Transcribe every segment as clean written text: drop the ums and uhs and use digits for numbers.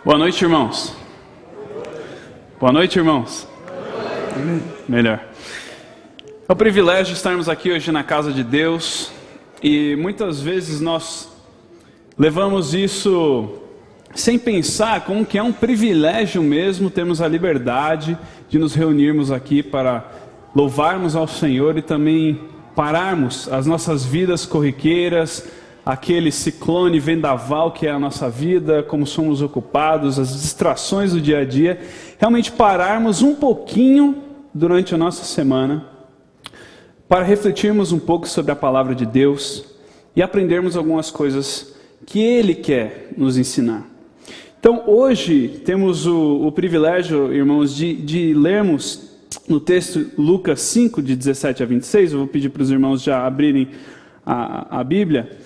Boa noite, irmãos. Boa noite, irmãos. Melhor. É um privilégio estarmos aqui hoje na casa de Deus e muitas vezes nós levamos isso sem pensar como que é um privilégio mesmo termos a liberdade de nos reunirmos aqui para louvarmos ao Senhor e também pararmos as nossas vidas corriqueiras, aquele ciclone vendaval que é a nossa vida, como somos ocupados, as distrações do dia a dia, realmente pararmos um pouquinho durante a nossa semana para refletirmos um pouco sobre a palavra de Deus e aprendermos algumas coisas que Ele quer nos ensinar. Então hoje temos o privilégio, irmãos, de lermos no texto Lucas 5, de 17 a 26, eu vou pedir para os irmãos já abrirem a Bíblia.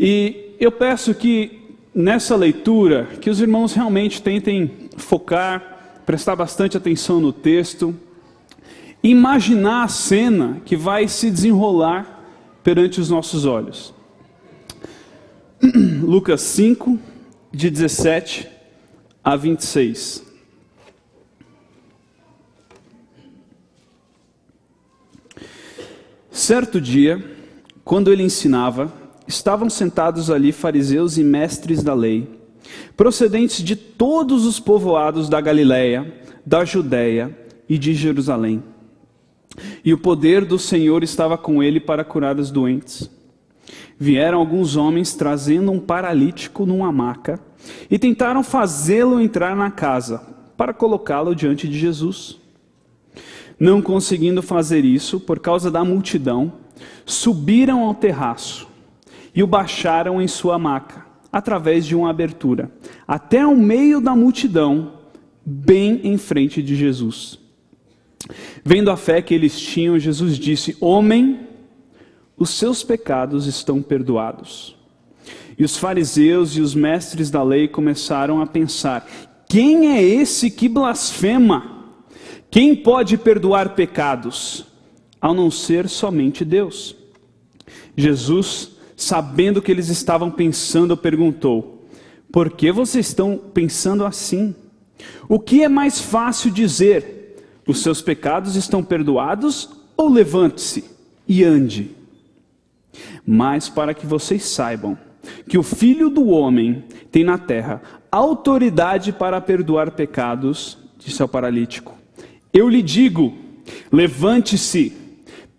E eu peço que nessa leitura, que os irmãos realmente tentem focar, prestar bastante atenção no texto, imaginar a cena que vai se desenrolar perante os nossos olhos. Lucas 5, de 17 a 26. Certo dia, quando ele ensinava, estavam sentados ali fariseus e mestres da lei, procedentes de todos os povoados da Galiléia, da Judéia e de Jerusalém. E o poder do Senhor estava com ele para curar os doentes. Vieram alguns homens trazendo um paralítico numa maca e tentaram fazê-lo entrar na casa para colocá-lo diante de Jesus. Não conseguindo fazer isso por causa da multidão, subiram ao terraço e o baixaram em sua maca, através de uma abertura, até o meio da multidão, bem em frente de Jesus. Vendo a fé que eles tinham, Jesus disse: Homem, os seus pecados estão perdoados. E os fariseus e os mestres da lei começaram a pensar: quem é esse que blasfema? Quem pode perdoar pecados, ao não ser somente Deus? Jesus, sabendo que eles estavam pensando, perguntou: por que vocês estão pensando assim? O que é mais fácil dizer? Os seus pecados estão perdoados? Ou levante-se e ande? Mas para que vocês saibam que o Filho do Homem tem na terra autoridade para perdoar pecados, disse ao paralítico, eu lhe digo, levante-se,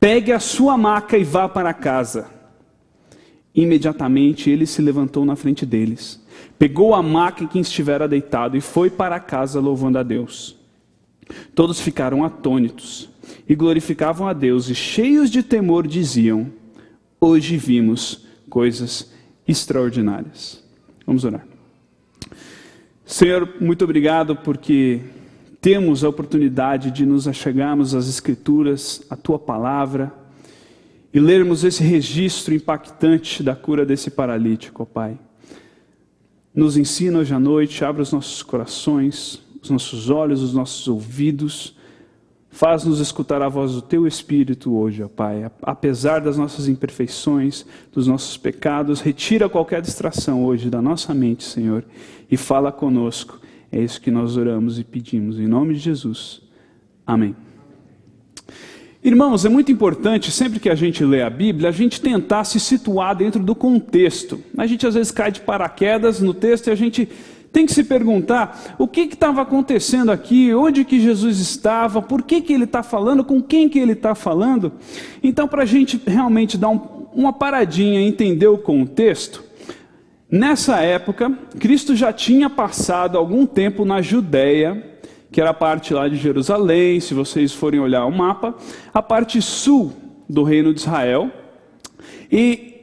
pegue a sua maca e vá para casa. Imediatamente ele se levantou na frente deles, pegou a maca em que estivera deitado e foi para casa louvando a Deus. Todos ficaram atônitos e glorificavam a Deus e cheios de temor diziam: hoje vimos coisas extraordinárias. Vamos orar. Senhor, muito obrigado porque temos a oportunidade de nos achegarmos às Escrituras, à Tua Palavra, e lermos esse registro impactante da cura desse paralítico, ó Pai. Nos ensina hoje à noite, abre os nossos corações, os nossos olhos, os nossos ouvidos, faz-nos escutar a voz do Teu Espírito hoje, ó Pai. Apesar das nossas imperfeições, dos nossos pecados, retira qualquer distração hoje da nossa mente, Senhor, e fala conosco. É isso que nós oramos e pedimos, em nome de Jesus. Amém. Irmãos, é muito importante, sempre que a gente lê a Bíblia, a gente tentar se situar dentro do contexto. A gente às vezes cai de paraquedas no texto e a gente tem que se perguntar o que estava acontecendo aqui, onde que Jesus estava, por que ele está falando, com quem que ele está falando. Então, para a gente realmente dar uma paradinha e entender o contexto, nessa época, Cristo já tinha passado algum tempo na Judéia, que era a parte lá de Jerusalém, se vocês forem olhar o mapa, a parte sul do reino de Israel. E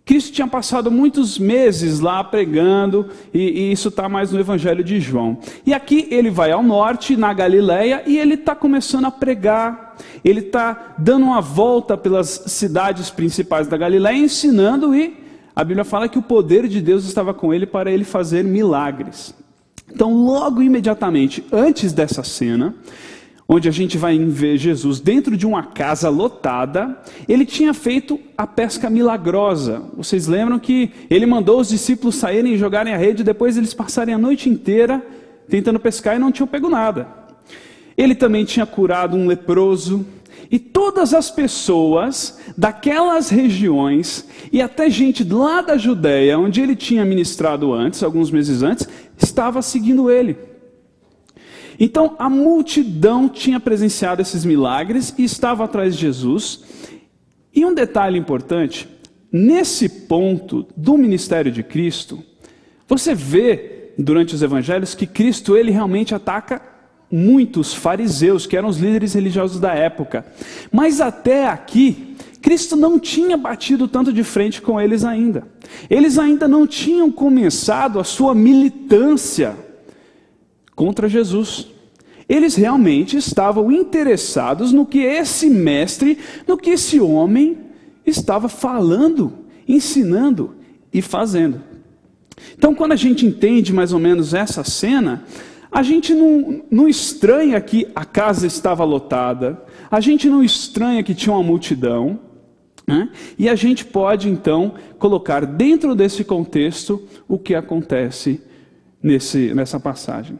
Cristo tinha passado muitos meses lá pregando, e isso está mais no Evangelho de João. E aqui ele vai ao norte, na Galiléia, e ele está começando a pregar, ele está dando uma volta pelas cidades principais da Galiléia, ensinando, e a Bíblia fala que o poder de Deus estava com ele para ele fazer milagres. Então, logo imediatamente, antes dessa cena, onde a gente vai ver Jesus dentro de uma casa lotada, ele tinha feito a pesca milagrosa. Vocês lembram que ele mandou os discípulos saírem e jogarem a rede, depois eles passarem a noite inteira tentando pescar e não tinham pego nada. Ele também tinha curado um leproso, e todas as pessoas daquelas regiões, e até gente lá da Judéia, onde ele tinha ministrado antes, alguns meses antes, estava seguindo ele. Então a multidão tinha presenciado esses milagres e estava atrás de Jesus. E um detalhe importante, nesse ponto do ministério de Cristo, você vê durante os evangelhos que Cristo ele realmente ataca muitos fariseus, que eram os líderes religiosos da época. Mas até aqui, Cristo não tinha batido tanto de frente com eles ainda. Eles ainda não tinham começado a sua militância contra Jesus. Eles realmente estavam interessados no que esse mestre, no que esse homem estava falando, ensinando e fazendo. Então, quando a gente entende mais ou menos essa cena, a gente não estranha que a casa estava lotada, a gente não estranha que tinha uma multidão, né? E a gente pode então colocar dentro desse contexto o que acontece nessa passagem.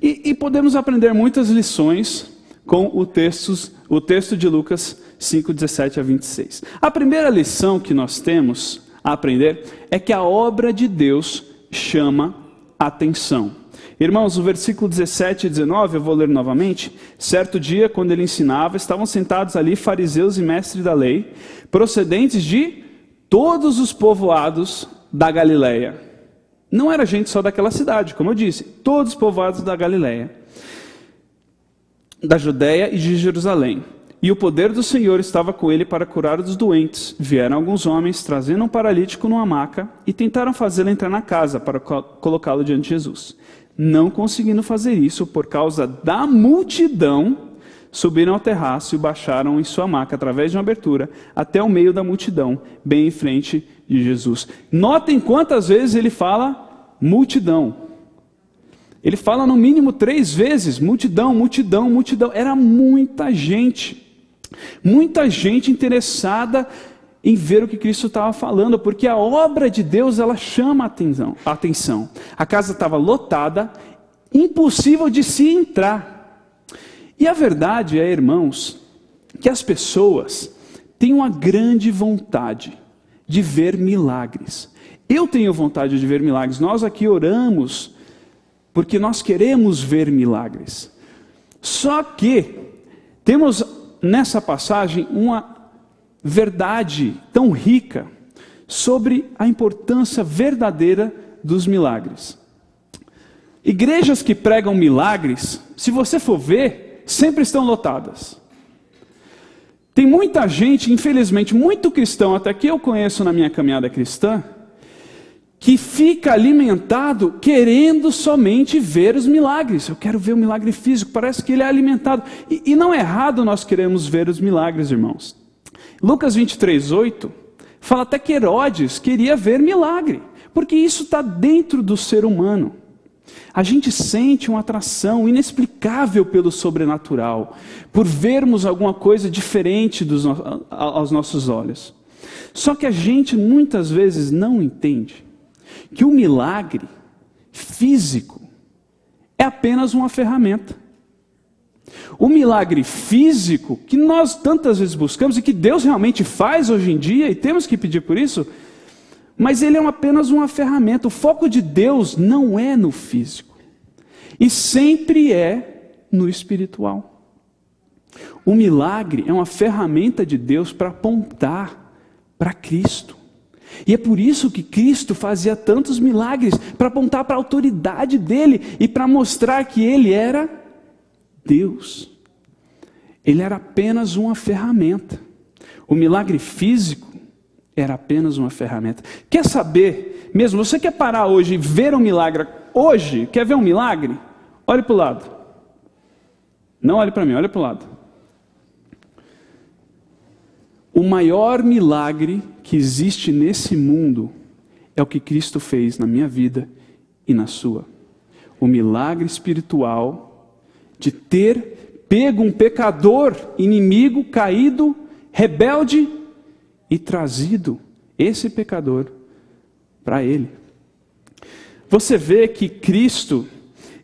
E podemos aprender muitas lições com o texto de Lucas 5, 17 a 26. A primeira lição que nós temos a aprender é que a obra de Deus chama atenção. Irmãos, o versículo 17 e 19, eu vou ler novamente. Certo dia, quando ele ensinava, estavam sentados ali fariseus e mestres da lei, procedentes de todos os povoados da Galileia. Não era gente só daquela cidade, como eu disse, todos os povoados da Galileia, da Judéia e de Jerusalém. E o poder do Senhor estava com ele para curar os doentes. Vieram alguns homens, trazendo um paralítico numa maca, e tentaram fazê-lo entrar na casa para colocá-lo diante de Jesus. Não conseguindo fazer isso por causa da multidão, subiram ao terraço e baixaram em sua maca, através de uma abertura, até o meio da multidão, bem em frente de Jesus. Notem quantas vezes ele fala multidão. Ele fala no mínimo 3 vezes, multidão, multidão, multidão. Era muita gente interessada em ver o que Cristo estava falando, porque a obra de Deus, ela chama a atenção. A casa estava lotada, impossível de se entrar. E a verdade é, irmãos, que as pessoas têm uma grande vontade de ver milagres. Eu tenho vontade de ver milagres. Nós aqui oramos porque nós queremos ver milagres. Só que temos nessa passagem uma verdade tão rica sobre a importância verdadeira dos milagres. Igrejas que pregam milagres, se você for ver, sempre estão lotadas. Tem muita gente, infelizmente, muito cristão, até que eu conheço na minha caminhada cristã, que fica alimentado querendo somente ver os milagres. Eu quero ver o milagre físico, parece que ele é alimentado. E não é errado nós queremos ver os milagres, irmãos. Lucas 23, 8, fala até que Herodes queria ver milagre, porque isso está dentro do ser humano. A gente sente uma atração inexplicável pelo sobrenatural, por vermos alguma coisa diferente aos nossos olhos. Só que a gente muitas vezes não entende que o milagre físico é apenas uma ferramenta. O milagre físico, que nós tantas vezes buscamos e que Deus realmente faz hoje em dia, e temos que pedir por isso, mas ele é apenas uma ferramenta. O foco de Deus não é no físico, e sempre é no espiritual. O milagre é uma ferramenta de Deus para apontar para Cristo. E é por isso que Cristo fazia tantos milagres, para apontar para a autoridade dele e para mostrar que ele era Deus. Ele era apenas uma ferramenta. O milagre físico era apenas uma ferramenta. Quer saber mesmo? Você quer parar hoje e ver um milagre? Hoje, quer ver um milagre? Olhe para o lado. Não olhe para mim, olhe para o lado. O maior milagre que existe nesse mundo é o que Cristo fez na minha vida e na sua. O milagre espiritual de ter pego um pecador, inimigo, caído, rebelde, e trazido esse pecador para Ele. Você vê que Cristo,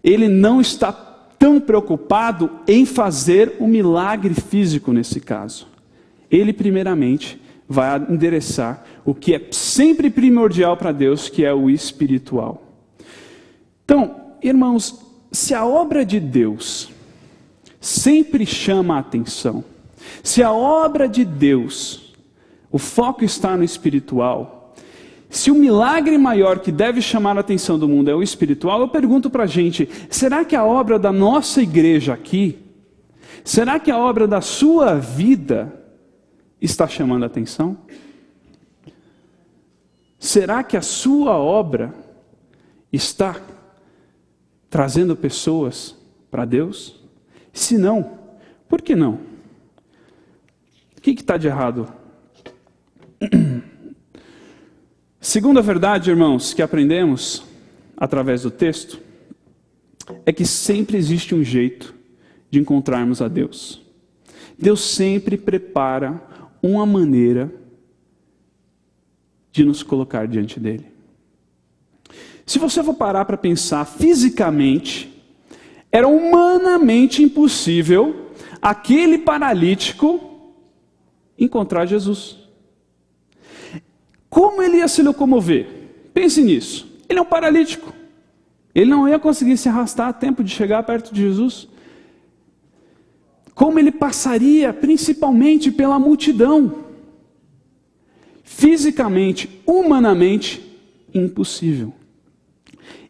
Ele não está tão preocupado em fazer um milagre físico nesse caso. Ele primeiramente vai endereçar o que é sempre primordial para Deus, que é o espiritual. Então, irmãos, se a obra de Deus sempre chama a atenção, se a obra de Deus, o foco está no espiritual, se o milagre maior que deve chamar a atenção do mundo é o espiritual, eu pergunto para a gente, será que a obra da nossa igreja aqui, será que a obra da sua vida está chamando a atenção? Será que a sua obra está trazendo pessoas para Deus? Se não, por que não? O que está de errado? Segunda verdade, irmãos, que aprendemos através do texto, é que sempre existe um jeito de encontrarmos a Deus. Deus sempre prepara uma maneira de nos colocar diante dele. Se você for parar para pensar fisicamente, era humanamente impossível aquele paralítico encontrar Jesus. Como ele ia se locomover? Pense nisso. Ele é um paralítico. Ele não ia conseguir se arrastar a tempo de chegar perto de Jesus. Como ele passaria principalmente pela multidão? Fisicamente, humanamente, impossível.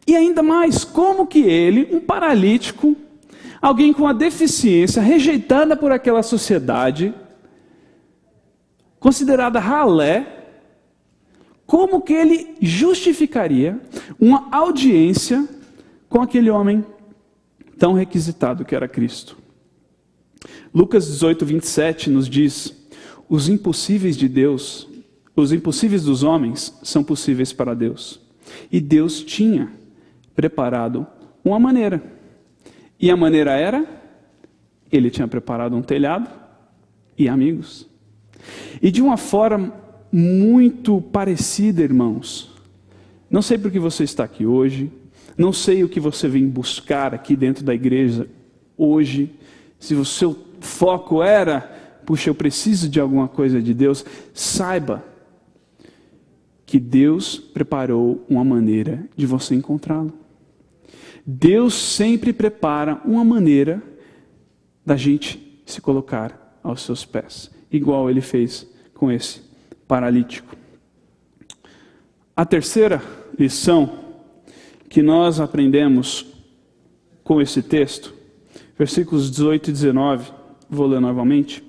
E ainda mais, como que ele, um paralítico, alguém com uma deficiência, rejeitada por aquela sociedade, considerada ralé, como que ele justificaria uma audiência com aquele homem tão requisitado que era Cristo? Lucas 18, 27 nos diz, os impossíveis de Deus, os impossíveis dos homens são possíveis para Deus. E Deus tinha preparado uma maneira. E a maneira era, ele tinha preparado um telhado e amigos. E de uma forma muito parecida, irmãos, não sei por que você está aqui hoje, não sei o que você vem buscar aqui dentro da igreja hoje, se o seu foco era, puxa, eu preciso de alguma coisa de Deus, saiba que Deus preparou uma maneira de você encontrá-lo. Deus sempre prepara uma maneira da gente se colocar aos seus pés, igual ele fez com esse paralítico. A terceira lição que nós aprendemos com esse texto, versículos 18 e 19, vou ler novamente.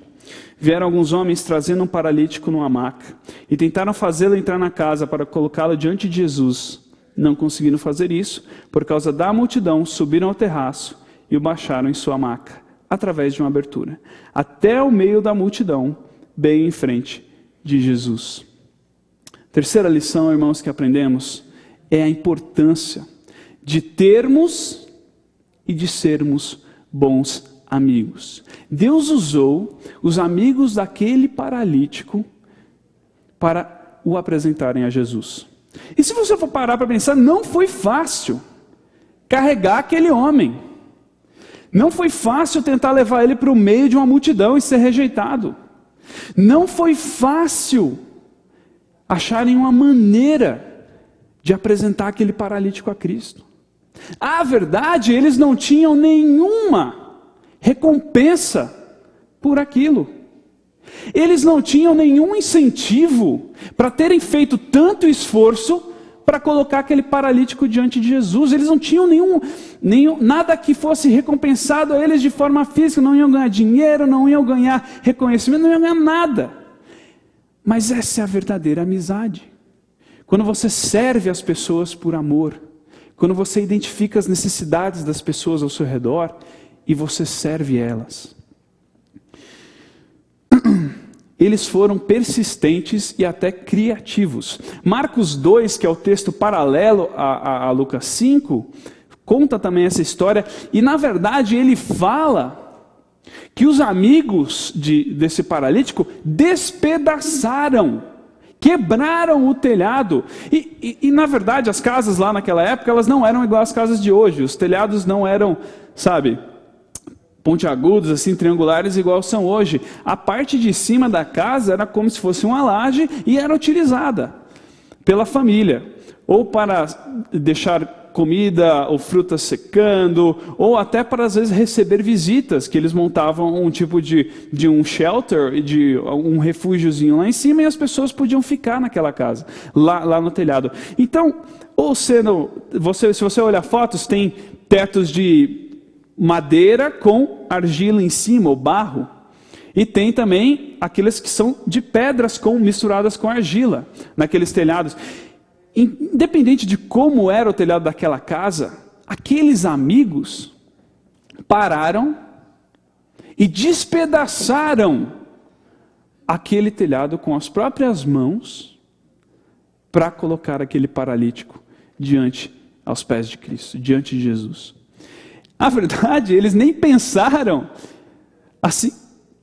Vieram alguns homens trazendo um paralítico numa maca e tentaram fazê-lo entrar na casa para colocá-lo diante de Jesus. Não conseguindo fazer isso, por causa da multidão, subiram ao terraço e o baixaram em sua maca, através de uma abertura, até o meio da multidão, bem em frente de Jesus. Terceira lição, irmãos, que aprendemos é a importância de termos e de sermos bons amigos. Deus usou os amigos daquele paralítico para o apresentarem a Jesus. E se você for parar para pensar, não foi fácil carregar aquele homem. Não foi fácil tentar levar ele para o meio de uma multidão e ser rejeitado. Não foi fácil acharem uma maneira de apresentar aquele paralítico a Cristo. A verdade, eles não tinham nenhuma recompensa por aquilo. Eles não tinham nenhum incentivo para terem feito tanto esforço para colocar aquele paralítico diante de Jesus. Eles não tinham nada que fosse recompensado a eles de forma física. Não iam ganhar dinheiro, não iam ganhar reconhecimento, não iam ganhar nada. Mas essa é a verdadeira amizade. Quando você serve as pessoas por amor, quando você identifica as necessidades das pessoas ao seu redor e você serve elas. Eles foram persistentes e até criativos. Marcos 2, que é o texto paralelo a Lucas 5, conta também essa história, e na verdade ele fala que os amigos desse paralítico despedaçaram, quebraram o telhado. E na verdade as casas lá naquela época, elas não eram igual às casas de hoje. Os telhados não eram, sabe, pontiagudos, assim, triangulares, igual são hoje. A parte de cima da casa era como se fosse uma laje e era utilizada pela família, ou para deixar comida ou frutas secando, ou até para às vezes receber visitas, que eles montavam um tipo de um shelter, de um refúgiozinho lá em cima, e as pessoas podiam ficar naquela casa, lá no telhado. Então, se você olhar fotos, tem tetos de madeira com argila em cima, ou barro, e tem também aqueles que são de pedras misturadas com argila, naqueles telhados. Independente de como era o telhado daquela casa, aqueles amigos pararam e despedaçaram aquele telhado com as próprias mãos para colocar aquele paralítico aos pés de Cristo, diante de Jesus. Na verdade, eles nem pensaram assim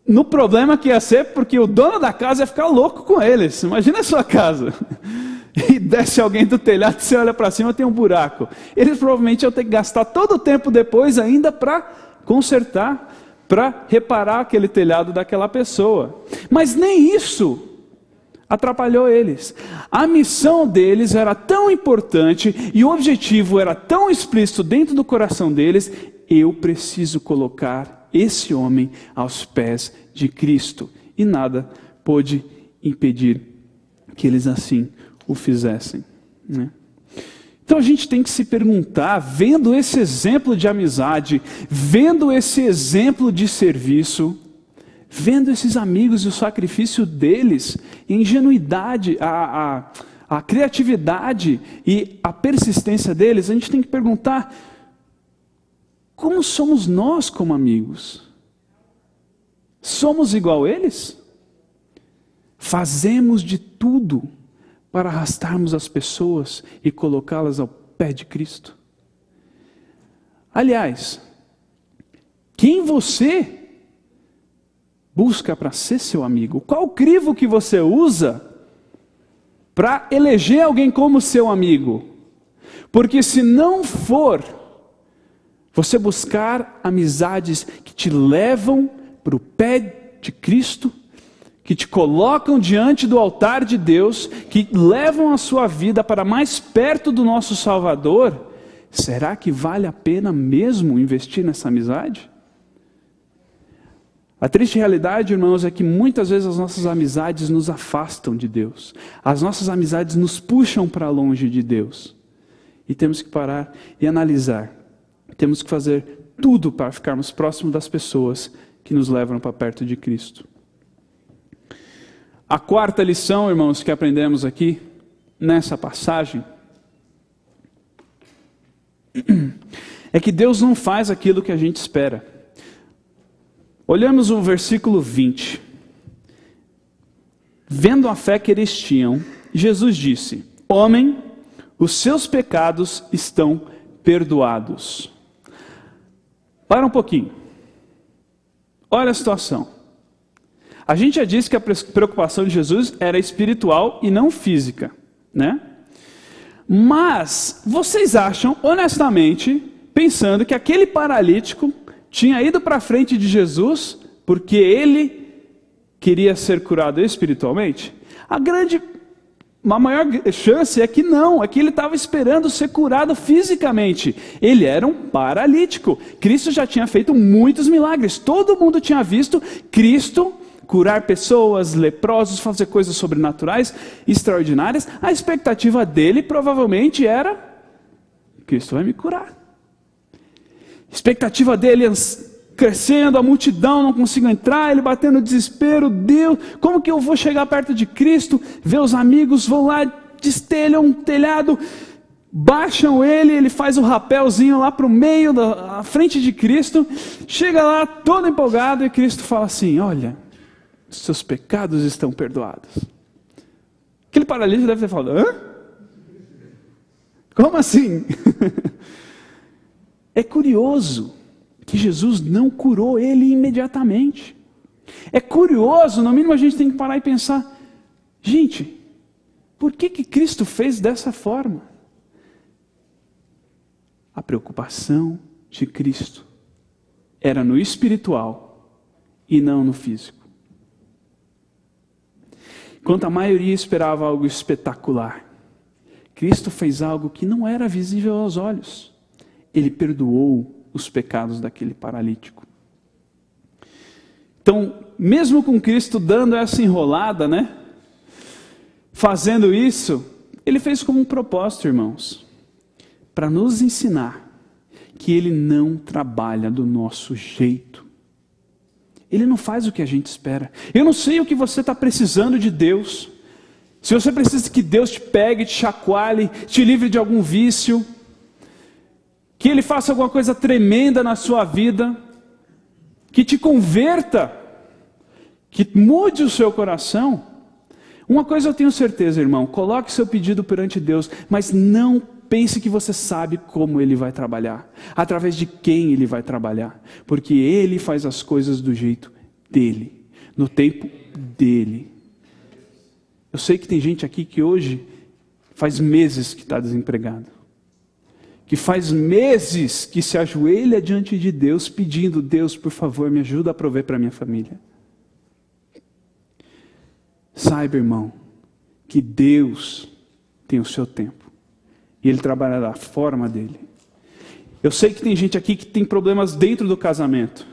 no problema que ia ser, porque o dono da casa ia ficar louco com eles. Imagina a sua casa. E desce alguém do telhado, você olha para cima, tem um buraco. Eles provavelmente iam ter que gastar todo o tempo depois ainda para consertar, para reparar aquele telhado daquela pessoa. Mas nem isso atrapalhou eles. A missão deles era tão importante e o objetivo era tão explícito dentro do coração deles: eu preciso colocar esse homem aos pés de Cristo. E nada pôde impedir que eles assim o fizessem, né? Então a gente tem que se perguntar, vendo esse exemplo de amizade, vendo esse exemplo de serviço, vendo esses amigos e o sacrifício deles, a ingenuidade, a criatividade e a persistência deles, a gente tem que perguntar: como somos nós como amigos? Somos igual a eles? Fazemos de tudo para arrastarmos as pessoas e colocá-las ao pé de Cristo? Aliás, quem você busca para ser seu amigo? Qual o crivo que você usa para eleger alguém como seu amigo? Porque se não for você buscar amizades que te levam para o pé de Cristo, que te colocam diante do altar de Deus, que levam a sua vida para mais perto do nosso Salvador, será que vale a pena mesmo investir nessa amizade? A triste realidade, irmãos, é que muitas vezes as nossas amizades nos afastam de Deus. As nossas amizades nos puxam para longe de Deus. E temos que parar e analisar. Temos que fazer tudo para ficarmos próximos das pessoas que nos levam para perto de Cristo. A quarta lição, irmãos, que aprendemos aqui, nessa passagem, é que Deus não faz aquilo que a gente espera. Olhamos o versículo 20. Vendo a fé que eles tinham, Jesus disse: homem, os seus pecados estão perdoados. Para um pouquinho. Olha a situação. A gente já disse que a preocupação de Jesus era espiritual e não física, né? Mas vocês acham, honestamente, pensando que aquele paralítico tinha ido para frente de Jesus porque ele queria ser curado espiritualmente? A maior chance é que não, é que ele estava esperando ser curado fisicamente. Ele era um paralítico. Cristo já tinha feito muitos milagres. Todo mundo tinha visto Cristo curar pessoas, leprosos, fazer coisas sobrenaturais, extraordinárias. A expectativa dele provavelmente era: Cristo vai me curar. A expectativa dele crescendo, a multidão, não consigo entrar, ele batendo no desespero: Deus, como que eu vou chegar perto de Cristo? Ver os amigos, vão lá, destelham um telhado, baixam ele faz o rapelzinho lá para o meio, da frente de Cristo, chega lá todo empolgado e Cristo fala assim: olha, seus pecados estão perdoados. Aquele paralítico deve ter falado: hã? Como assim? É curioso que Jesus não curou ele imediatamente. É curioso, no mínimo a gente tem que parar e pensar, gente, por que Cristo fez dessa forma? A preocupação de Cristo era no espiritual e não no físico. Enquanto a maioria esperava algo espetacular, Cristo fez algo que não era visível aos olhos. Ele perdoou os pecados daquele paralítico. Então, mesmo com Cristo dando essa enrolada, fazendo isso, ele fez como um propósito, irmãos, para nos ensinar que ele não trabalha do nosso jeito. Ele não faz o que a gente espera. Eu não sei o que você está precisando de Deus. Se você precisa que Deus te pegue, te chacoalhe, te livre de algum vício, que Ele faça alguma coisa tremenda na sua vida, que te converta, que mude o seu coração. Uma coisa eu tenho certeza, irmão, coloque seu pedido perante Deus, mas não pense que você sabe como Ele vai trabalhar, através de quem Ele vai trabalhar, porque Ele faz as coisas do jeito dEle, no tempo dEle. Eu sei que tem gente aqui que hoje faz meses que está desempregado, que faz meses que se ajoelha diante de Deus pedindo, Deus, por favor, me ajuda a prover para minha família. Saiba, irmão, que Deus tem o seu tempo e Ele trabalha da forma dEle. Eu sei que tem gente aqui que tem problemas dentro do casamento,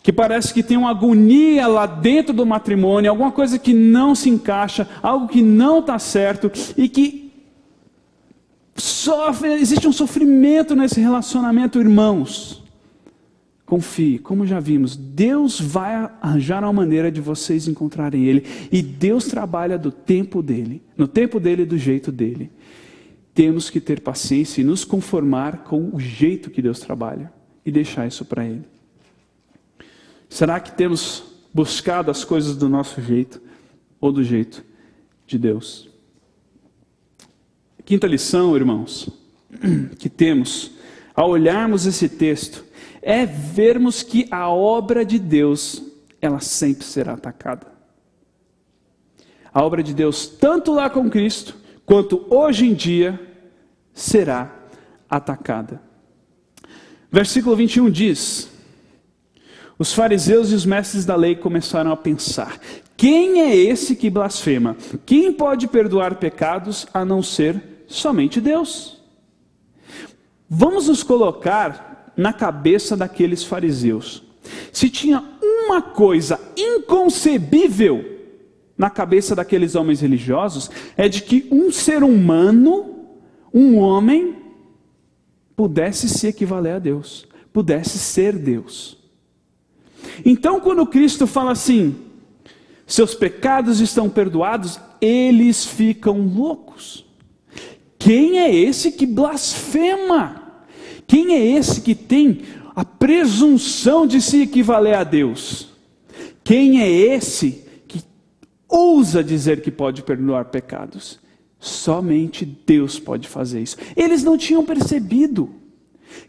que parece que tem uma agonia lá dentro do matrimônio, alguma coisa que não se encaixa, algo que não está certo, e que existe um sofrimento nesse relacionamento, irmãos. Confie, como já vimos, Deus vai arranjar uma maneira de vocês encontrarem Ele, e Deus trabalha do tempo dEle, no tempo dEle e do jeito dEle. Temos que ter paciência e nos conformar com o jeito que Deus trabalha, e deixar isso para Ele. Será que temos buscado as coisas do nosso jeito ou do jeito de Deus? Quinta lição, irmãos, que temos ao olharmos esse texto é vermos que a obra de Deus, ela sempre será atacada. A obra de Deus, tanto lá com Cristo, quanto hoje em dia, será atacada. Versículo 21 diz: os fariseus e os mestres da lei começaram a pensar, quem é esse que blasfema? Quem pode perdoar pecados a não ser somente Deus? Vamos nos colocar na cabeça daqueles fariseus. Se tinha uma coisa inconcebível na cabeça daqueles homens religiosos, é de que um ser humano, um homem, pudesse se equivaler a Deus, pudesse ser Deus. Então, quando Cristo fala assim, seus pecados estão perdoados, eles ficam loucos. Quem é esse que blasfema? Quem é esse que tem a presunção de se equivaler a Deus? Quem é esse que ousa dizer que pode perdoar pecados? Somente Deus pode fazer isso. Eles não tinham percebido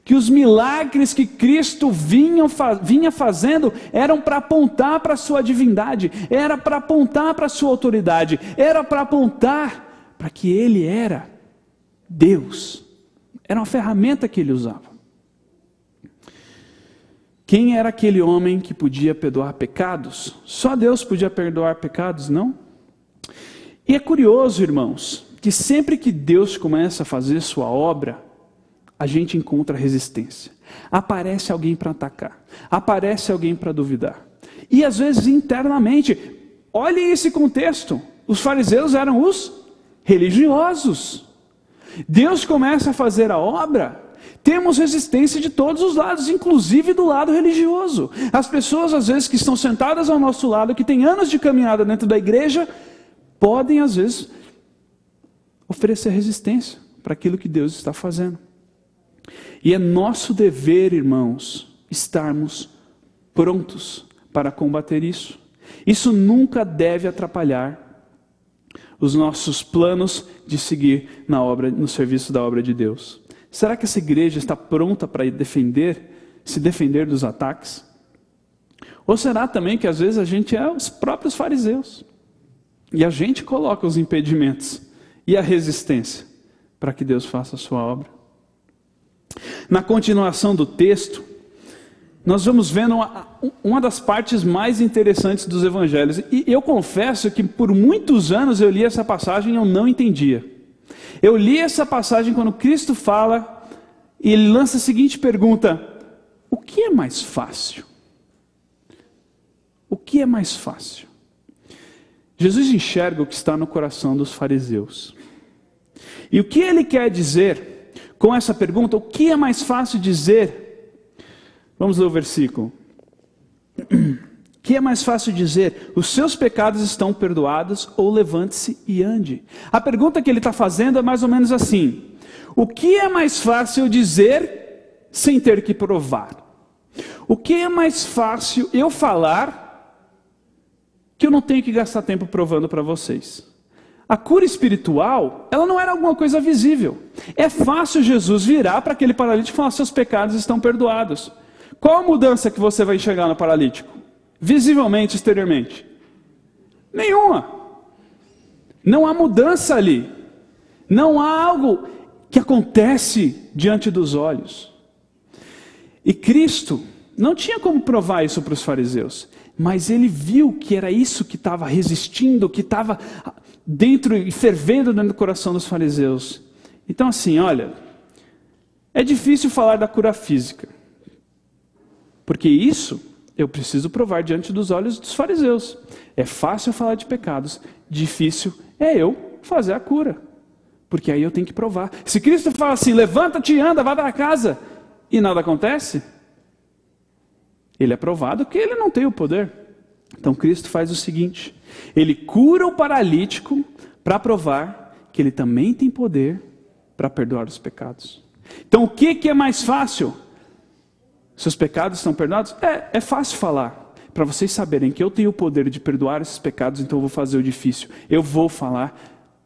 que os milagres que Cristo vinha fazendo eram para apontar para a sua divindade, era para apontar para a sua autoridade, era para apontar para que Ele era Deus. Era uma ferramenta que Ele usava. Quem era aquele homem que podia perdoar pecados? Só Deus podia perdoar pecados, não? E é curioso, irmãos, que sempre que Deus começa a fazer sua obra, a gente encontra resistência. Aparece alguém para atacar. Aparece alguém para duvidar. E às vezes internamente, olhe esse contexto. Os fariseus eram os religiosos. Deus começa a fazer a obra, temos resistência de todos os lados, inclusive do lado religioso. As pessoas às vezes que estão sentadas ao nosso lado, que têm anos de caminhada dentro da igreja, podem às vezes oferecer resistência para aquilo que Deus está fazendo. E é nosso dever, irmãos, estarmos prontos para combater isso. Isso nunca deve atrapalhar os nossos planos de seguir no serviço da obra de Deus. Será que essa igreja está pronta para se defender dos ataques? Ou será também que às vezes a gente é os próprios fariseus? E a gente coloca os impedimentos e a resistência para que Deus faça a sua obra. Na continuação do texto, nós vamos vendo uma das partes mais interessantes dos evangelhos. E eu confesso que por muitos anos eu li essa passagem e eu não entendia. Eu li essa passagem quando Cristo fala e ele lança a seguinte pergunta: o que é mais fácil? O que é mais fácil? Jesus enxerga o que está no coração dos fariseus. E o que ele quer dizer com essa pergunta? O que é mais fácil dizer? Vamos ler o versículo. O que é mais fácil dizer? Os seus pecados estão perdoados, ou levante-se e ande. A pergunta que ele está fazendo é mais ou menos assim: o que é mais fácil dizer sem ter que provar? O que é mais fácil eu falar que eu não tenho que gastar tempo provando para vocês? A cura espiritual, ela não era alguma coisa visível. É fácil Jesus virar para aquele paralítico e falar: seus pecados estão perdoados. Qual a mudança que você vai enxergar no paralítico? Visivelmente, exteriormente? Nenhuma. Não há mudança ali. Não há algo que acontece diante dos olhos. E Cristo não tinha como provar isso para os fariseus, mas ele viu que era isso que estava resistindo, que estava dentro e fervendo dentro do coração dos fariseus. Então assim, olha, é difícil falar da cura física, porque isso eu preciso provar diante dos olhos dos fariseus. É fácil falar de pecados, difícil é eu fazer a cura, porque aí eu tenho que provar. Se Cristo fala assim: levanta-te e anda, vai para casa, e nada acontece, ele é provado que ele não tem o poder. Então Cristo faz o seguinte: ele cura o paralítico para provar que ele também tem poder para perdoar os pecados. Então o que é mais fácil? Seus pecados estão perdoados? É fácil falar, para vocês saberem que eu tenho o poder de perdoar esses pecados, então eu vou fazer o difícil. Eu vou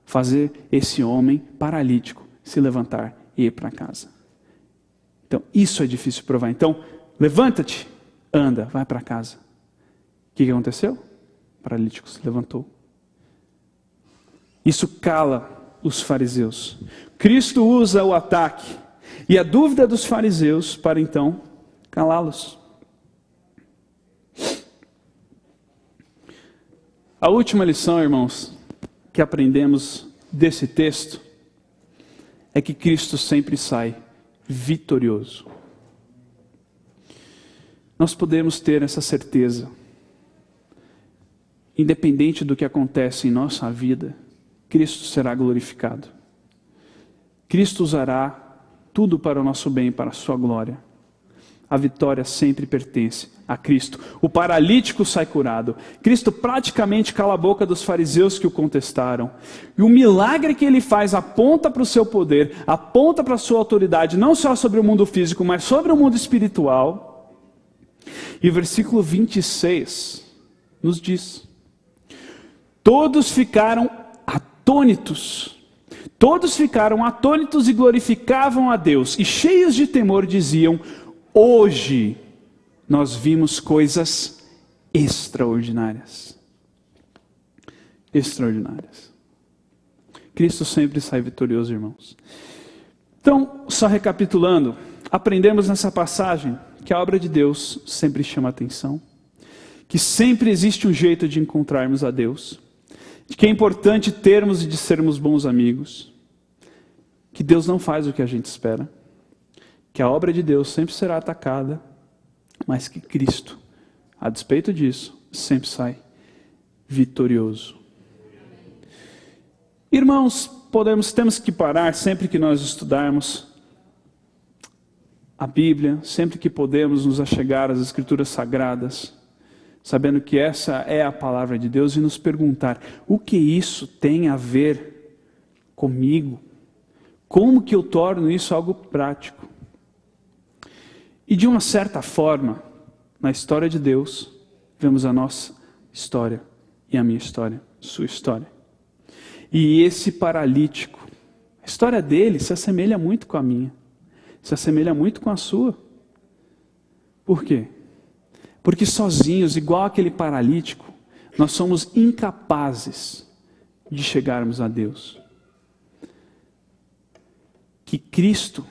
fazer esse homem paralítico se levantar e ir para casa. Então isso é difícil provar. Então levanta-te, anda, vai para casa. O que aconteceu? O paralítico se levantou. Isso cala os fariseus. Cristo usa o ataque e a dúvida dos fariseus para então calá-los. A última lição, irmãos, que aprendemos desse texto é que Cristo sempre sai vitorioso. Nós podemos ter essa certeza. Independente do que acontece em nossa vida, Cristo será glorificado. Cristo usará tudo para o nosso bem, para a sua glória. A vitória sempre pertence a Cristo. O paralítico sai curado. Cristo praticamente cala a boca dos fariseus que o contestaram. E o milagre que ele faz aponta para o seu poder, aponta para a sua autoridade, não só sobre o mundo físico, mas sobre o mundo espiritual. E o versículo 26 nos diz: todos ficaram atônitos. Todos ficaram atônitos e glorificavam a Deus. E cheios de temor diziam: hoje nós vimos coisas extraordinárias. Extraordinárias. Cristo sempre sai vitorioso, irmãos. Então, só recapitulando, aprendemos nessa passagem que a obra de Deus sempre chama atenção, que sempre existe um jeito de encontrarmos a Deus, de que é importante termos e de sermos bons amigos, que Deus não faz o que a gente espera, que a obra de Deus sempre será atacada, mas que Cristo, a despeito disso, sempre sai vitorioso. Irmãos, temos que parar sempre que nós estudarmos a Bíblia, sempre que podemos nos achegar às Escrituras Sagradas, sabendo que essa é a palavra de Deus, e nos perguntar: o que isso tem a ver comigo? Como que eu torno isso algo prático? E de uma certa forma, na história de Deus, vemos a nossa história e a minha história, sua história. E esse paralítico, a história dele se assemelha muito com a minha. se assemelha muito com a sua. Por quê? Porque sozinhos, igual aquele paralítico, nós somos incapazes de chegarmos a Deus. Que Cristo,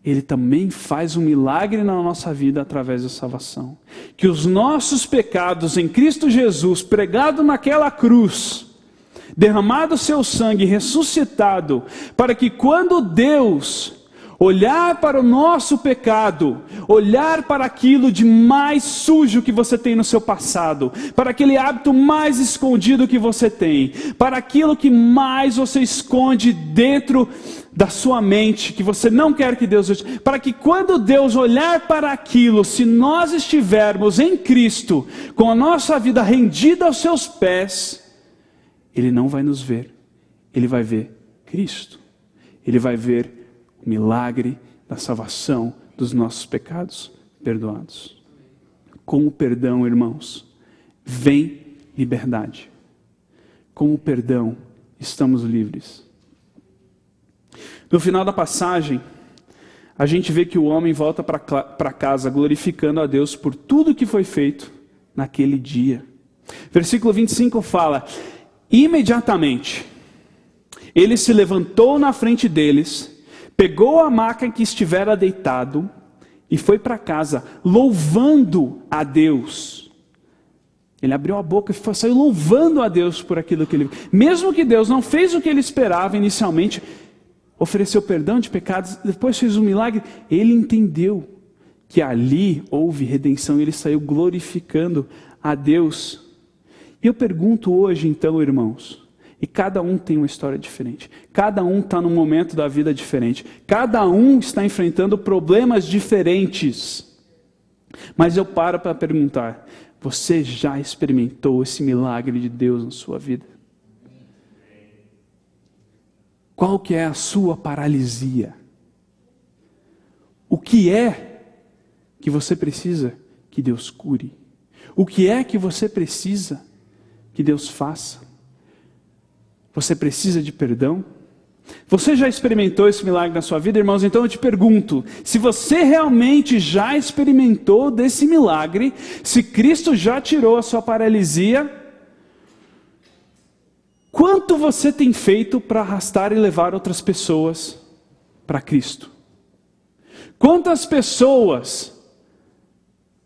Ele também faz um milagre na nossa vida através da salvação. Que os nossos pecados em Cristo Jesus, pregado naquela cruz, derramado o seu sangue, ressuscitado, para que quando Deus olhar para o nosso pecado, olhar para aquilo de mais sujo que você tem no seu passado, para aquele hábito mais escondido que você tem, para aquilo que mais você esconde dentro da sua mente, que você não quer que Deus veja, para que quando Deus olhar para aquilo, se nós estivermos em Cristo, com a nossa vida rendida aos seus pés, Ele não vai nos ver, Ele vai ver Cristo, Ele vai ver o milagre da salvação dos nossos pecados perdoados. Com o perdão, irmãos, vem liberdade. Com o perdão, estamos livres. No final da passagem, a gente vê que o homem volta para casa glorificando a Deus por tudo que foi feito naquele dia. Versículo 25 fala: imediatamente, ele se levantou na frente deles, pegou a maca em que estivera deitado e foi para casa, louvando a Deus. Ele abriu a boca e saiu louvando a Deus por aquilo que ele... Mesmo que Deus não fez o que ele esperava inicialmente, ofereceu perdão de pecados, depois fez um milagre, ele entendeu que ali houve redenção e ele saiu glorificando a Deus. E eu pergunto hoje então, irmãos, e cada um tem uma história diferente, cada um está num momento da vida diferente, cada um está enfrentando problemas diferentes, mas eu paro para perguntar: você já experimentou esse milagre de Deus na sua vida? Qual que é a sua paralisia? O que é que você precisa que Deus cure? O que é que você precisa que Deus faça? Você precisa de perdão? Você já experimentou esse milagre na sua vida, irmãos? Então eu te pergunto, se você realmente já experimentou desse milagre, se Cristo já tirou a sua paralisia, quanto você tem feito para arrastar e levar outras pessoas para Cristo? Quantas pessoas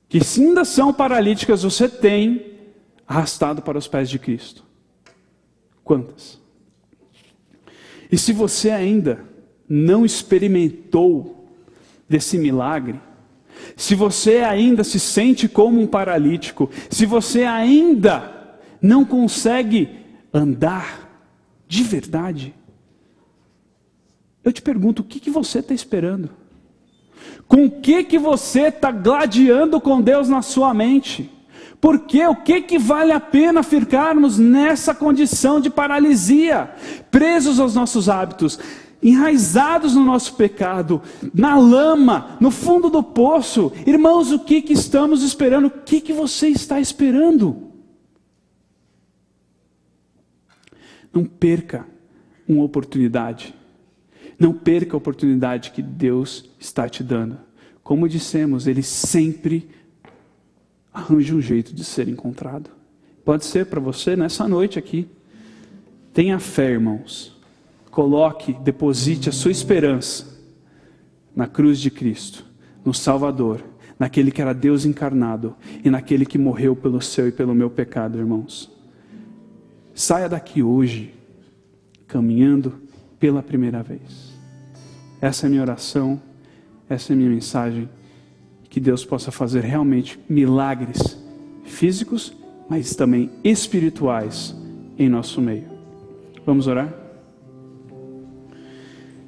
que ainda são paralíticas você tem arrastado para os pés de Cristo? Quantas? E se você ainda não experimentou desse milagre, se você ainda se sente como um paralítico, se você ainda não consegue andar de verdade, eu te pergunto, o que você está esperando? Com o que você está gladiando com Deus na sua mente? Porque o que vale a pena ficarmos nessa condição de paralisia, presos aos nossos hábitos, enraizados no nosso pecado, na lama, no fundo do poço? Irmãos, o que estamos esperando? O que você está esperando? Não perca uma oportunidade. Não perca a oportunidade que Deus está te dando. Como dissemos, Ele sempre arranja um jeito de ser encontrado. Pode ser para você nessa noite aqui. Tenha fé, irmãos. Coloque, deposite a sua esperança na cruz de Cristo, no Salvador, naquele que era Deus encarnado e naquele que morreu pelo seu e pelo meu pecado, irmãos. Saia daqui hoje, caminhando pela primeira vez. Essa é a minha oração, essa é a minha mensagem. Que Deus possa fazer realmente milagres físicos, mas também espirituais em nosso meio. Vamos orar?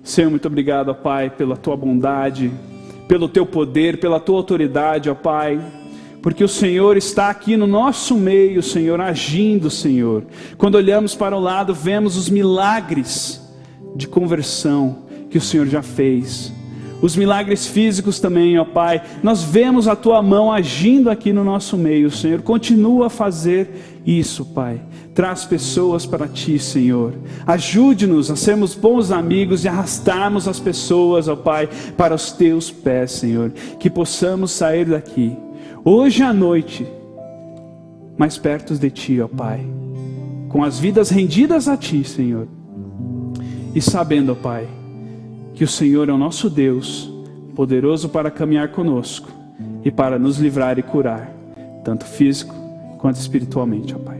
Senhor, muito obrigado, ó Pai, pela Tua bondade, pelo Teu poder, pela Tua autoridade, ó Pai, porque o Senhor está aqui no nosso meio, Senhor, agindo, Senhor. Quando olhamos para o lado, vemos os milagres de conversão que o Senhor já fez. Os milagres físicos também, ó Pai. Nós vemos a Tua mão agindo aqui no nosso meio, Senhor. Continua a fazer Isso, Pai, traz pessoas para Ti, Senhor. Ajude-nos a sermos bons amigos e arrastarmos as pessoas, ó Pai, para os Teus pés, Senhor. Que possamos sair daqui, hoje à noite, mais perto de Ti, ó Pai, com as vidas rendidas a Ti, Senhor. E sabendo, ó Pai, que o Senhor é o nosso Deus, poderoso para caminhar conosco e para nos livrar e curar, tanto físico quanto espiritualmente, ó Pai.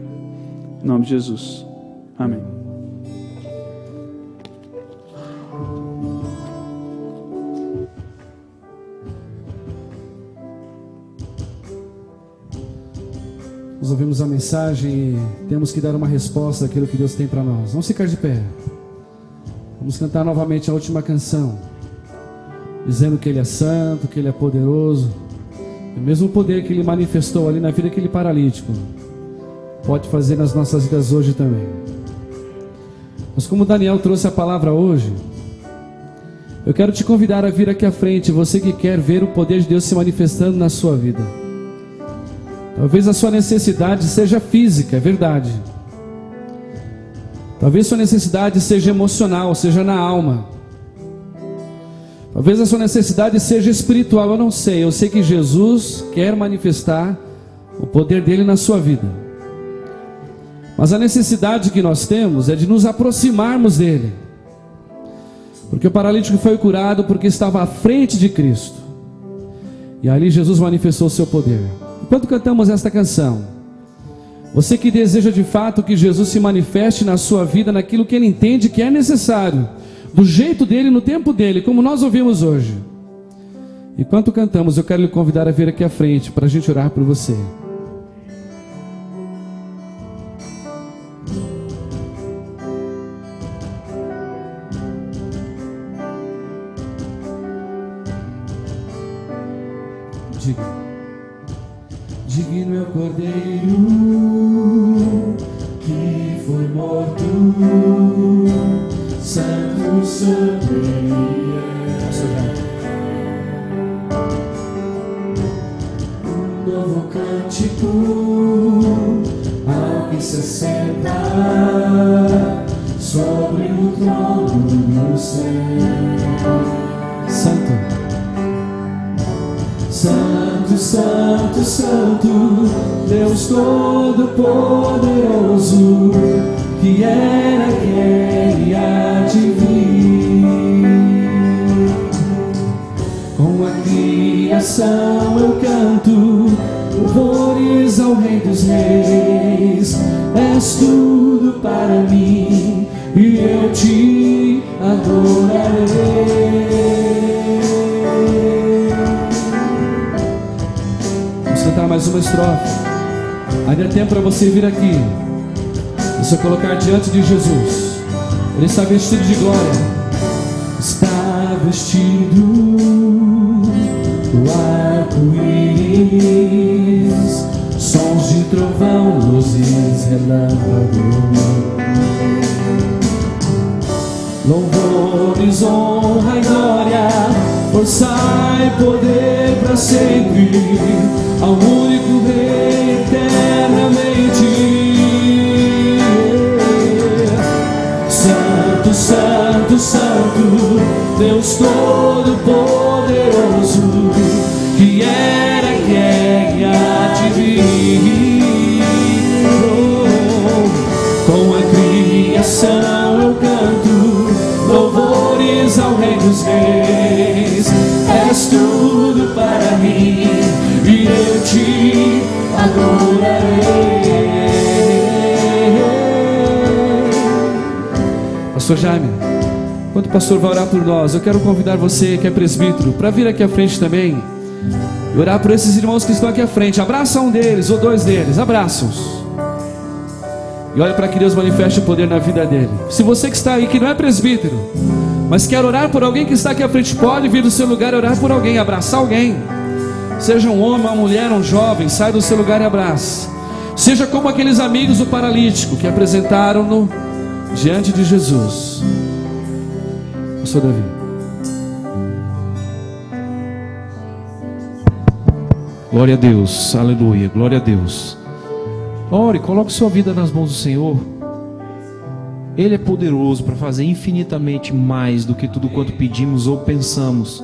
Em nome de Jesus. Amém. Nós ouvimos a mensagem e temos que dar uma resposta àquilo que Deus tem para nós. Vamos ficar de pé. Vamos cantar novamente a última canção, dizendo que Ele é santo, que Ele é poderoso. O mesmo poder que Ele manifestou ali na vida daquele paralítico, pode fazer nas nossas vidas hoje também. Mas como Daniel trouxe a palavra hoje, eu quero te convidar a vir aqui à frente, você que quer ver o poder de Deus se manifestando na sua vida. Talvez a sua necessidade seja física, é verdade. Talvez sua necessidade seja emocional, seja na alma. Talvez a sua necessidade seja espiritual, eu não sei. Eu sei que Jesus quer manifestar o poder dele na sua vida. Mas a necessidade que nós temos é de nos aproximarmos dele. Porque o paralítico foi curado porque estava à frente de Cristo. E ali Jesus manifestou o seu poder. Enquanto cantamos esta canção, você que deseja de fato que Jesus se manifeste na sua vida, naquilo que Ele entende que é necessário, do jeito dele, no tempo dele, como nós ouvimos hoje. Enquanto cantamos, eu quero lhe convidar a vir aqui à frente, para a gente orar por você. Diga. Digno é o Cordeiro que foi morto, santo, santo Ele é. Um novo cântico ao que se assenta sobre o trono do céu. Santo. Santo, santo, santo, Deus Todo-Poderoso, que era, quer e há de vir. Com a criação eu canto louvores ao Rei dos Reis. És tudo para mim e eu te adorarei. Cantar mais uma estrofe. Ainda é tempo para você vir aqui e se colocar diante de Jesus. Ele está vestido de glória. Está vestido do arco-íris, sons de trovão, luzes, relâmpagos, louvores, honra e glória, força e poder para sempre, ao único Rei eternamente. Santo, santo, santo, Deus Todo-Poderoso, que era, quer e há de vir. Com a criação eu canto louvores ao Rei dos Reis. És tudo para mim e eu te adorarei. Pastor Jaime, enquanto o pastor vai orar por nós, eu quero convidar você que é presbítero para vir aqui à frente também e orar por esses irmãos que estão aqui à frente. Abraça um deles ou dois deles, abraça-os e olha para que Deus manifeste o poder na vida dele. Se você que está aí, que não é presbítero, mas quer orar por alguém que está aqui à frente, pode vir do seu lugar e orar por alguém, abraçar alguém. Seja um homem, uma mulher, um jovem, sai do seu lugar e abraça. Seja como aqueles amigos do paralítico que apresentaram-no diante de Jesus. Pastor Davi. Glória a Deus, aleluia, glória a Deus. Ore, coloque sua vida nas mãos do Senhor. Ele é poderoso para fazer infinitamente mais do que tudo quanto pedimos ou pensamos.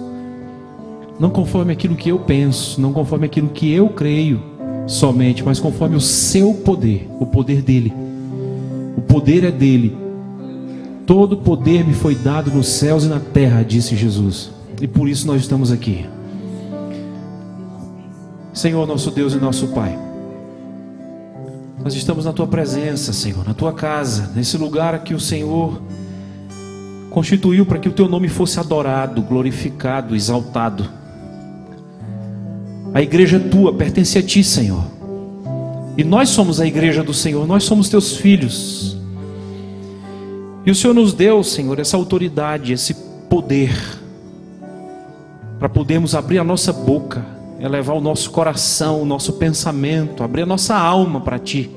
Não conforme aquilo que eu penso, não conforme aquilo que eu creio somente, mas conforme o seu poder, o poder dele. O poder é dele. Todo poder me foi dado nos céus e na terra, disse Jesus. E por isso nós estamos aqui. Senhor, nosso Deus e nosso Pai, nós estamos na Tua presença, Senhor, na Tua casa, nesse lugar que o Senhor constituiu para que o Teu nome fosse adorado, glorificado, exaltado. A igreja é Tua, pertence a Ti, Senhor. E nós somos a igreja do Senhor, nós somos Teus filhos. E o Senhor nos deu, Senhor, essa autoridade, esse poder, para podermos abrir a nossa boca, elevar o nosso coração, o nosso pensamento, abrir a nossa alma para Ti.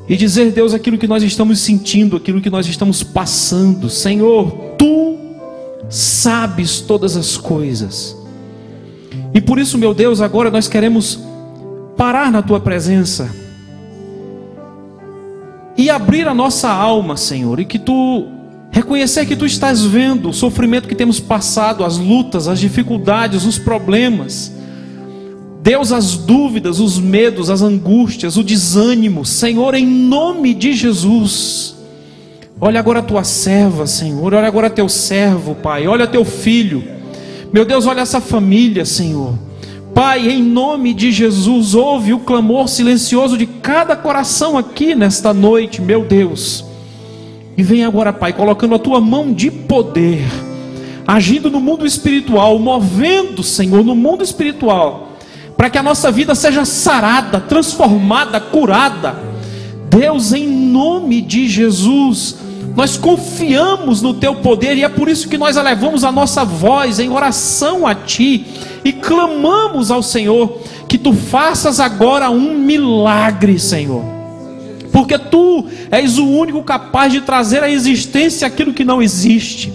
E dizer, Deus, aquilo que nós estamos sentindo, aquilo que nós estamos passando. Senhor, Tu sabes todas as coisas. E por isso, meu Deus, agora nós queremos parar na Tua presença e abrir a nossa alma, Senhor, e que Tu reconhecer que Tu estás vendo o sofrimento que temos passado, as lutas, as dificuldades, os problemas. Deus, as dúvidas, os medos, as angústias, o desânimo. Senhor, em nome de Jesus, olha agora a Tua serva, Senhor, olha agora Teu servo, Pai, olha Teu filho. Meu Deus, olha essa família, Senhor. Pai, em nome de Jesus, ouve o clamor silencioso de cada coração aqui nesta noite, meu Deus. E vem agora, Pai, colocando a Tua mão de poder, agindo no mundo espiritual, movendo, Senhor, no mundo espiritual, para que a nossa vida seja sarada, transformada, curada. Deus, em nome de Jesus, nós confiamos no Teu poder, e é por isso que nós elevamos a nossa voz em oração a Ti, e clamamos ao Senhor, que Tu faças agora um milagre, Senhor, porque Tu és o único capaz de trazer à existência aquilo que não existe.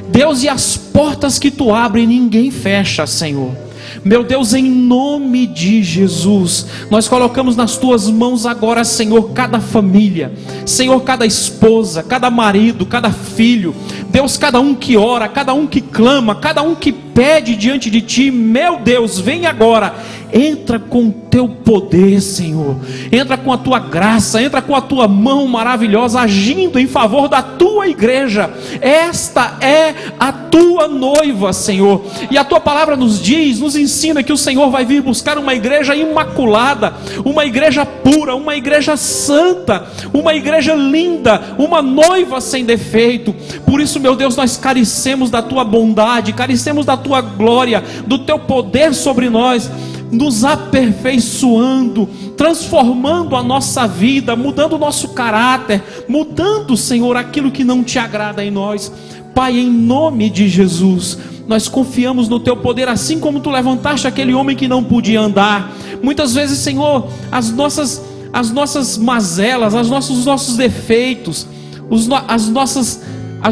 Deus, e as portas que Tu abre, ninguém fecha, Senhor. Meu Deus, em nome de Jesus, nós colocamos nas Tuas mãos agora, Senhor, cada família, Senhor, cada esposa, cada marido, cada filho. Deus, cada um que ora, cada um que clama, cada um que pede diante de Ti. Meu Deus, vem agora, entra com Teu poder, Senhor, entra com a Tua graça, entra com a Tua mão maravilhosa, agindo em favor da Tua igreja. Esta é a Tua noiva, Senhor, e a Tua palavra nos diz, nos ensina que o Senhor vai vir buscar uma igreja imaculada, uma igreja pura, uma igreja santa, uma igreja linda, uma noiva sem defeito. Por isso, meu Deus, nós carecemos da Tua bondade, carecemos da Tua glória, do Teu poder sobre nós, nos aperfeiçoando, transformando a nossa vida, mudando o nosso caráter, mudando, Senhor, aquilo que não Te agrada em nós. Pai, em nome de Jesus, nós confiamos no Teu poder, assim como Tu levantaste aquele homem que não podia andar. Muitas vezes, Senhor, as nossas mazelas, os nossos defeitos, as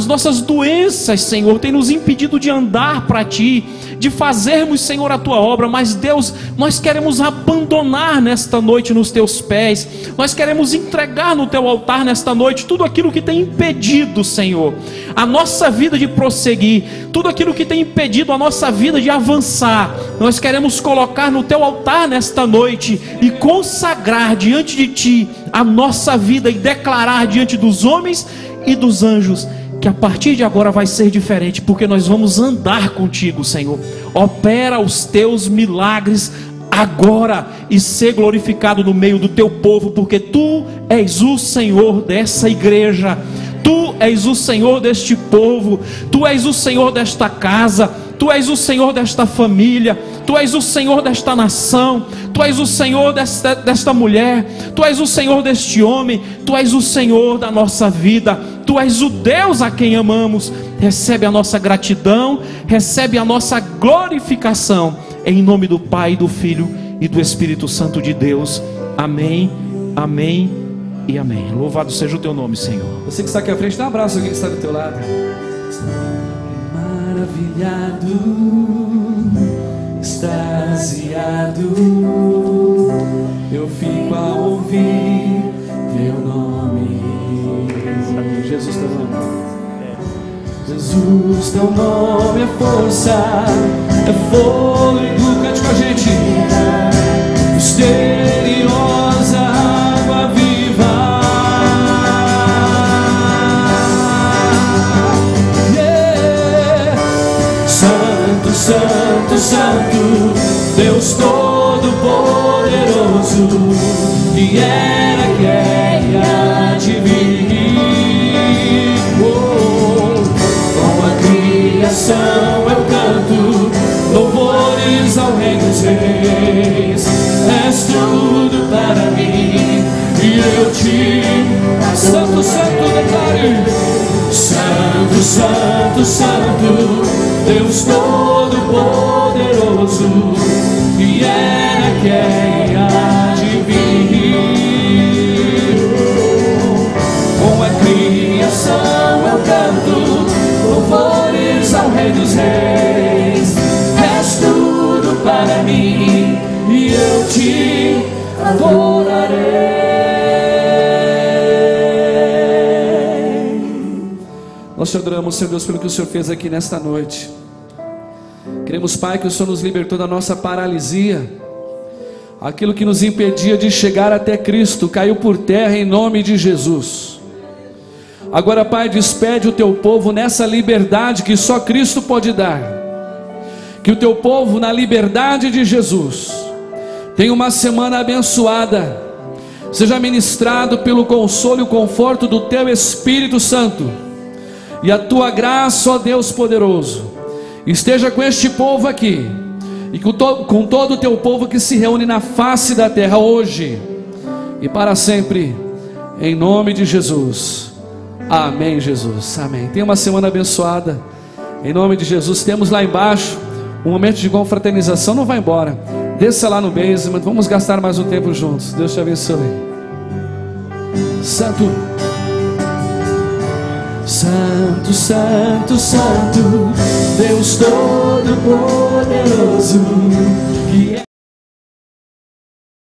nossas doenças, Senhor, tem nos impedido de andar para Ti, de fazermos, Senhor, a Tua obra. Mas Deus, nós queremos abandonar nesta noite nos Teus pés, nós queremos entregar no Teu altar nesta noite tudo aquilo que tem impedido, Senhor, a nossa vida de prosseguir, tudo aquilo que tem impedido a nossa vida de avançar. Nós queremos colocar no Teu altar nesta noite e consagrar diante de Ti a nossa vida e declarar diante dos homens e dos anjos que a partir de agora vai ser diferente, porque nós vamos andar contigo, Senhor. Opera os Teus milagres agora e ser glorificado no meio do Teu povo, porque Tu és o Senhor dessa igreja, Tu és o Senhor deste povo, Tu és o Senhor desta casa, Tu és o Senhor desta família, Tu és o Senhor desta nação, Tu és o Senhor desta mulher, Tu és o Senhor deste homem, Tu és o Senhor da nossa vida, Tu és o Deus a quem amamos. Recebe a nossa gratidão, recebe a nossa glorificação, em nome do Pai, do Filho e do Espírito Santo de Deus. Amém, amém e amém. Louvado seja o Teu nome, Senhor. Você que está aqui à frente, dá um abraço a alguém que está do teu lado. Maravilhado, extasiado, eu fico a ouvir Jesus, teu nome é força, é fôlego. Cante com a gente. Misteriosa água viva. Yeah. Santo, santo, santo, Deus Todo-Poderoso, que era, que é e há de vir. Com a criação eu canto louvores ao Rei dos Reis. És tudo para mim e eu te... Santo, santo, declare. Santo, santo, santo, Deus Todo-Poderoso, que era, que é e há de vir. Com a criação eu canto louvores ao Rei dos Reis. És tudo para mim e eu te adorarei. Nós te adoramos, Senhor Deus, pelo que o Senhor fez aqui nesta noite. Queremos, Pai, que o Senhor nos libertou da nossa paralisia. Aquilo que nos impedia de chegar até Cristo caiu por terra em nome de Jesus. Agora, Pai, despede o teu povo nessa liberdade que só Cristo pode dar. Que o teu povo, na liberdade de Jesus, tenha uma semana abençoada, seja ministrado pelo consolo e o conforto do teu Espírito Santo, e a tua graça, ó Deus poderoso, esteja com este povo aqui, e com todo o teu povo que se reúne na face da terra hoje e para sempre, em nome de Jesus. Amém, Jesus, amém. Tenha uma semana abençoada, em nome de Jesus. Temos lá embaixo um momento de confraternização. Não vai embora, desça lá no basement, vamos gastar mais um tempo juntos. Deus te abençoe. Santo, santo, santo, santo, Deus Todo-Poderoso, que é